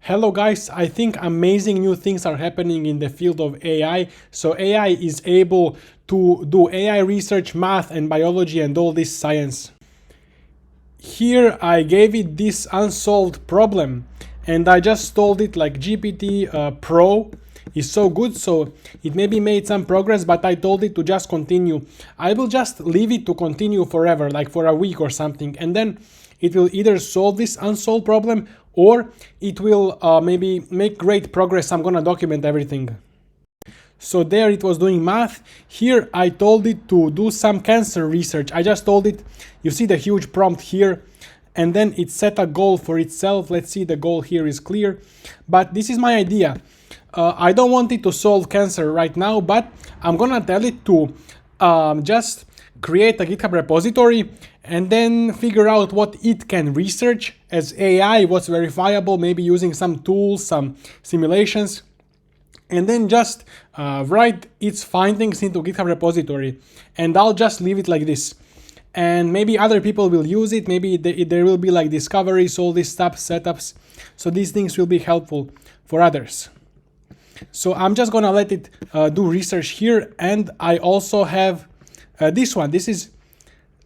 Hello guys, I think amazing new things are happening in the field of AI. So AI is able to do AI research, math and biology and all this science. Here I gave it this unsolved problem and I just told it like GPT Pro is so good, so it maybe made some progress, but I told it to just continue. I will just leave it to continue forever, like for a week or something, and then it will either solve this unsolved problem or it will maybe make great progress. I'm gonna document everything. So there it was doing math. Here I told it to do some cancer research. I just told it, you see the huge prompt here, and then it set a goal for itself. Let's see, the goal here is clear, but this is my idea. I don't want it to solve cancer right now, but I'm gonna tell it to just create a GitHub repository and then figure out what it can research as AI, what's verifiable, maybe using some tools, some simulations, and then just write its findings into GitHub repository. And I'll just leave it like this. And maybe other people will use it. Maybe there will be like discoveries, all these stuff, setups. So these things will be helpful for others. So I'm just gonna let it do research here. And I also have this one. This is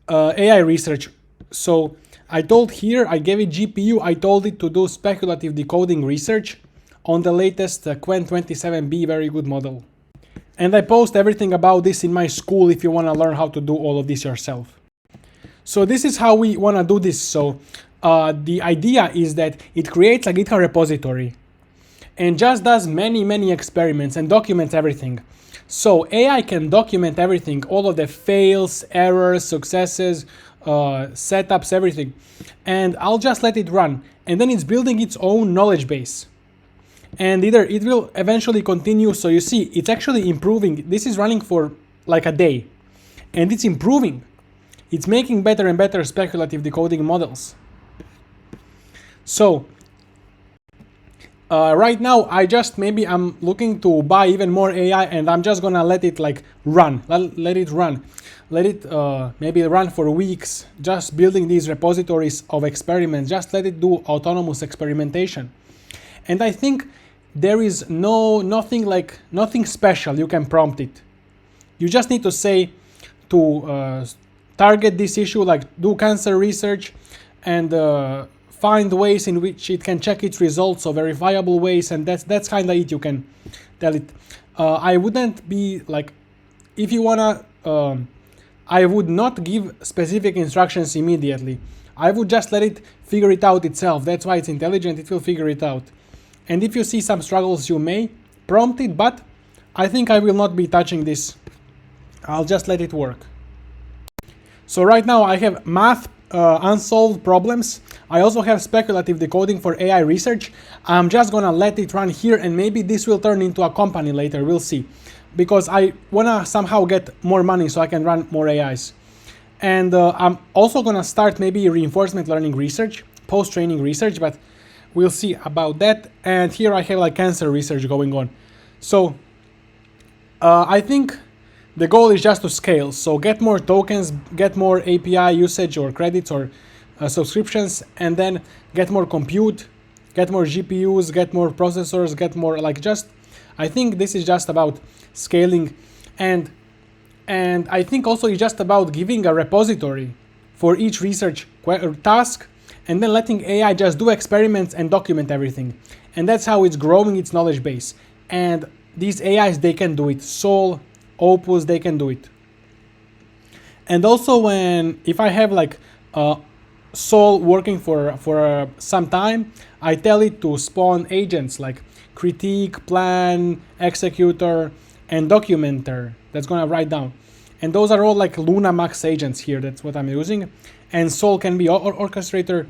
AI research. So I told here, I gave it GPU. I told it to do speculative decoding research on the latest Qwen 27B, very good model. And I post everything about this in my school if you want to learn how to do all of this yourself. So this is how we want to do this. So the idea is that it creates a GitHub repository and just does many experiments and documents everything. So AI can document everything, all of the fails, errors, successes, setups, everything. And I'll just let it run. And then it's building its own knowledge base. And either it will eventually continue. So you see, it's actually improving. This is running for like a day and it's improving. It's making better and better speculative decoding models. So right now I'm looking to buy even more AI and I'm just gonna let it like run. Let it run. Let it maybe run for weeks, just building these repositories of experiments. Just let it do autonomous experimentation. And I think there is nothing special you can prompt it. You just need to say to target this issue, like do cancer research and find ways in which it can check its results, or verifiable ways, and that's kind of it. You can tell it. I wouldn't be like, if you wanna, I would not give specific instructions immediately. I would just let it figure it out itself. That's why it's intelligent. It will figure it out. And if you see some struggles, you may prompt it, but I think I will not be touching this. I'll just let it work. So right now I have math unsolved problems. I also have speculative decoding for AI research. I'm just gonna let it run here and maybe this will turn into a company later, we'll see. Because I wanna somehow get more money so I can run more AIs. And I'm also gonna start maybe reinforcement learning research, post-training research, but we'll see about that. And here I have like cancer research going on. So I think the goal is just to scale. So get more tokens, get more API usage or credits or subscriptions, and then get more compute, get more GPUs, get more processors, get more I think this is just about scaling. And I think also it's just about giving a repository for each research task and then letting AI just do experiments and document everything. And that's how it's growing its knowledge base. And these AIs, they can do it. Sol, Opus, they can do it. And also if I have like Sol working for some time, I tell it to spawn agents like critique, plan, executor, and documenter. That's gonna write down. And those are all like Luna Max agents here. That's what I'm using. And Sol can be orchestrator.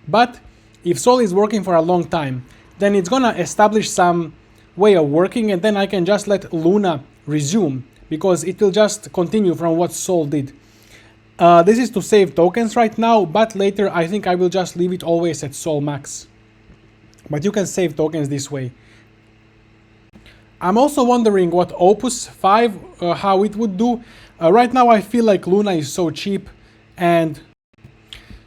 But if Sol is working for a long time, then it's gonna establish some way of working, and then I can just let Luna resume because it will just continue from what Sol did. This is to save tokens right now, but later I think I will just leave it always at Sol Max. But you can save tokens this way. I'm also wondering what Opus 5, how it would do. Right now I feel like Luna is so cheap, and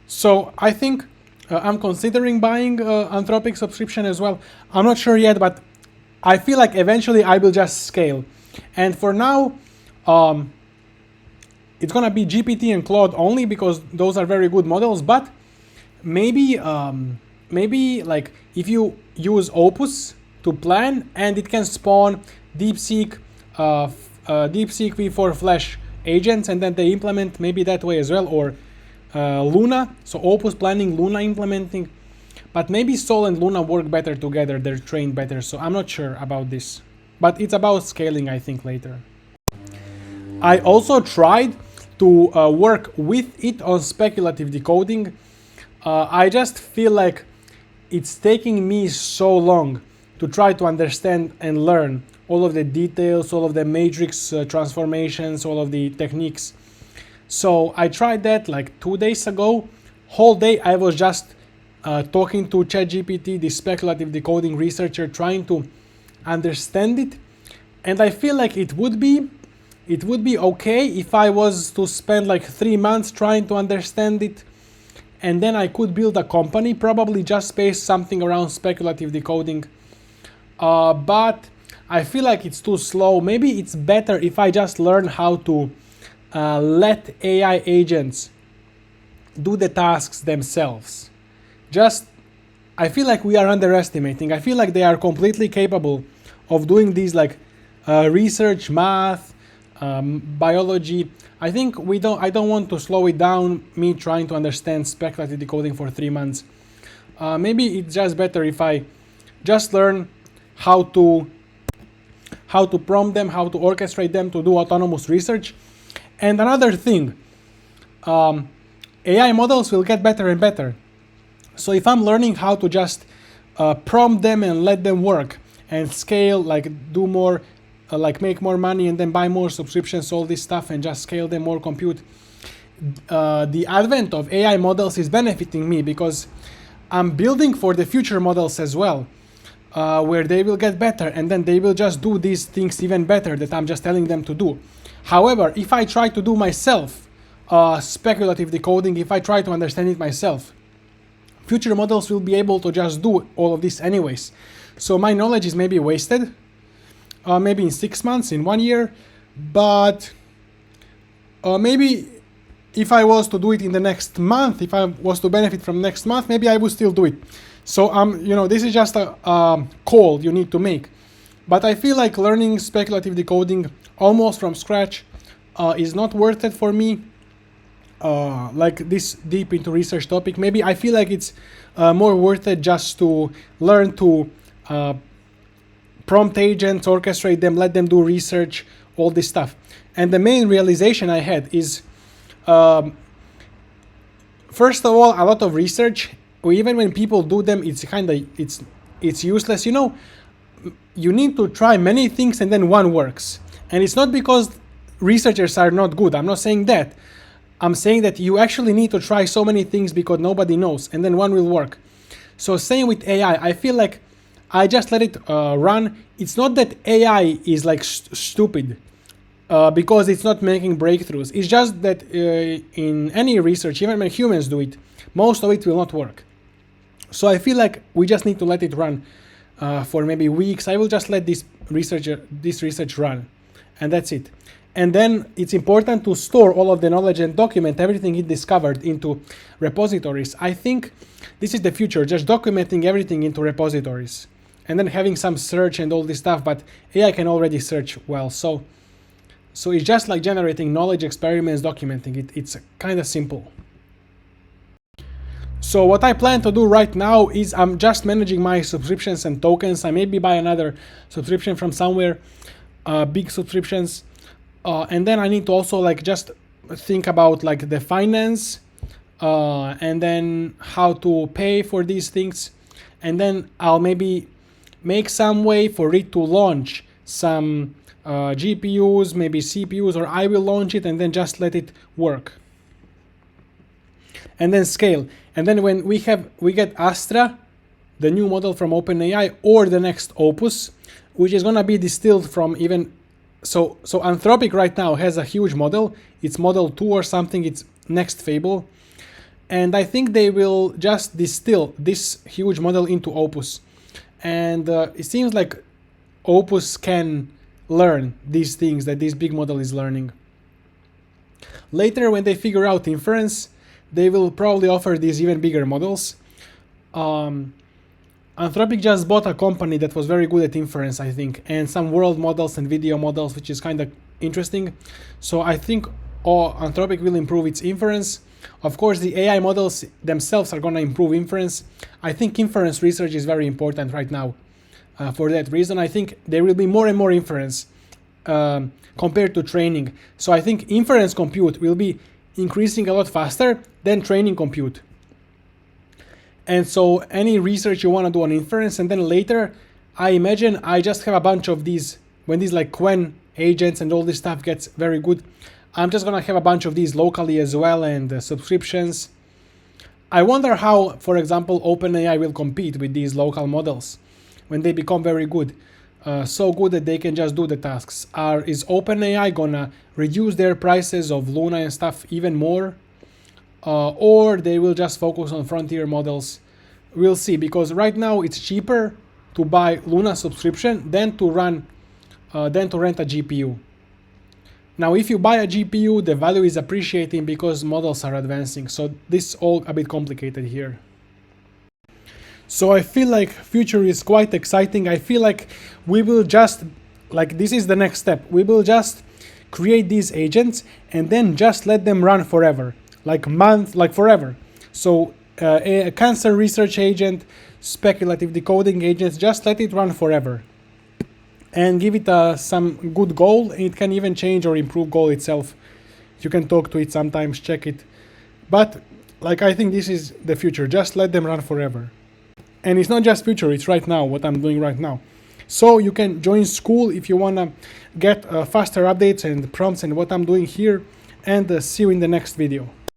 so I think I'm considering buying Anthropic subscription as well. I'm not sure yet, but I feel like eventually I will just scale. And for now, it's gonna be GPT and Claude only because those are very good models. But maybe like if you use Opus to plan, and it can spawn DeepSeek DeepSeek v4 Flash agents, and then they implement maybe that way as well, or Luna. So Opus planning, Luna implementing. But maybe Sol and Luna work better together, they're trained better, so I'm not sure about this. But it's about scaling, I think, later. I also tried to work with it on speculative decoding. I just feel like it's taking me so long to try to understand and learn all of the details, all of the matrix transformations, all of the techniques. So I tried that like 2 days ago. Whole day I was just talking to ChatGPT, the speculative decoding researcher, trying to understand it. And I feel like it would be okay if I was to spend like 3 months trying to understand it, and then I could build a company, probably just based something around speculative decoding. But I feel like it's too slow. Maybe it's better if I just learn how to let AI agents do the tasks themselves. I feel like we are underestimating. I feel like they are completely capable of doing these like research, math, biology. I think I don't want to slow it down, me trying to understand speculative decoding for 3 months. Maybe it's just better if I just learn how to prompt them, how to orchestrate them to do autonomous research. And another thing, AI models will get better and better. So if I'm learning how to just prompt them and let them work and scale, like do more, like make more money and then buy more subscriptions, all this stuff, and just scale them, more compute, the advent of AI models is benefiting me because I'm building for the future models as well, where they will get better and then they will just do these things even better that I'm just telling them to do. However, if I try to do myself speculative decoding, if I try to understand it myself, future models will be able to just do all of this anyways. So my knowledge is maybe wasted, maybe in 6 months, in 1 year, but maybe if I was to do it in the next month, if I was to benefit from next month, maybe I would still do it. So this is just a call you need to make. But I feel like learning speculative decoding almost from scratch is not worth it for me. Like this deep into research topic, maybe I feel like it's more worth it just to learn to prompt agents, orchestrate them, let them do research, all this stuff. And the main realization I had is, first of all, a lot of research, or even when people do them, it's useless. You need to try many things and then one works. And it's not because researchers are not good. I'm not saying that. I'm saying that you actually need to try so many things because nobody knows, and then one will work. So same with AI. I feel like I just let it run. It's not that AI is like stupid because it's not making breakthroughs. It's just that in any research, even when humans do it, most of it will not work. So I feel like we just need to let it run for maybe weeks. I will just let this research run, and that's it. And then it's important to store all of the knowledge and document everything it discovered into repositories. I think this is the future, just documenting everything into repositories and then having some search and all this stuff, but AI can already search well. So it's just like generating knowledge, experiments, documenting it. It's kind of simple. So what I plan to do right now is I'm just managing my subscriptions and tokens. I maybe buy another subscription from somewhere, big subscriptions. And then I need to also like just think about like the finance and then how to pay for these things. And then I'll maybe make some way for it to launch some GPUs, maybe CPUs, or I will launch it and then just let it work. And then scale. And then when we get Astra, the new model from OpenAI, or the next Opus, which is gonna be distilled from even. So Anthropic right now has a huge model. It's model 2 or something. It's next Fable. And I think they will just distill this huge model into Opus. And it seems like Opus can learn these things that this big model is learning. Later, when they figure out inference, they will probably offer these even bigger models. Anthropic just bought a company that was very good at inference, I think, and some world models and video models, which is kind of interesting. So I think Anthropic will improve its inference. Of course, the AI models themselves are going to improve inference. I think inference research is very important right now. For that reason, I think there will be more and more inference compared to training. So I think inference compute will be increasing a lot faster than training compute. And so any research you want to do on inference, and then later, I imagine I just have a bunch of these, when these like Qwen agents and all this stuff gets very good, I'm just going to have a bunch of these locally as well, and subscriptions. I wonder how, for example, OpenAI will compete with these local models when they become very good. So good that they can just do the tasks. Is OpenAI gonna reduce their prices of Luna and stuff even more? Or they will just focus on frontier models? We'll see, because right now it's cheaper to buy Luna subscription than to rent a GPU. Now, if you buy a GPU, the value is appreciating because models are advancing. So this is all a bit complicated here. So I feel like future is quite exciting. I feel like we will just, like this is the next step. We will just create these agents and then just let them run forever, like forever. So a cancer research agent, speculative decoding agents, just let it run forever. And give it some good goal. It can even change or improve goal itself. You can talk to it sometimes, check it. But like I think this is the future. Just let them run forever. And it's not just future, it's right now, what I'm doing right now. So you can join school if you want to get faster updates and prompts and what I'm doing here. And see you in the next video.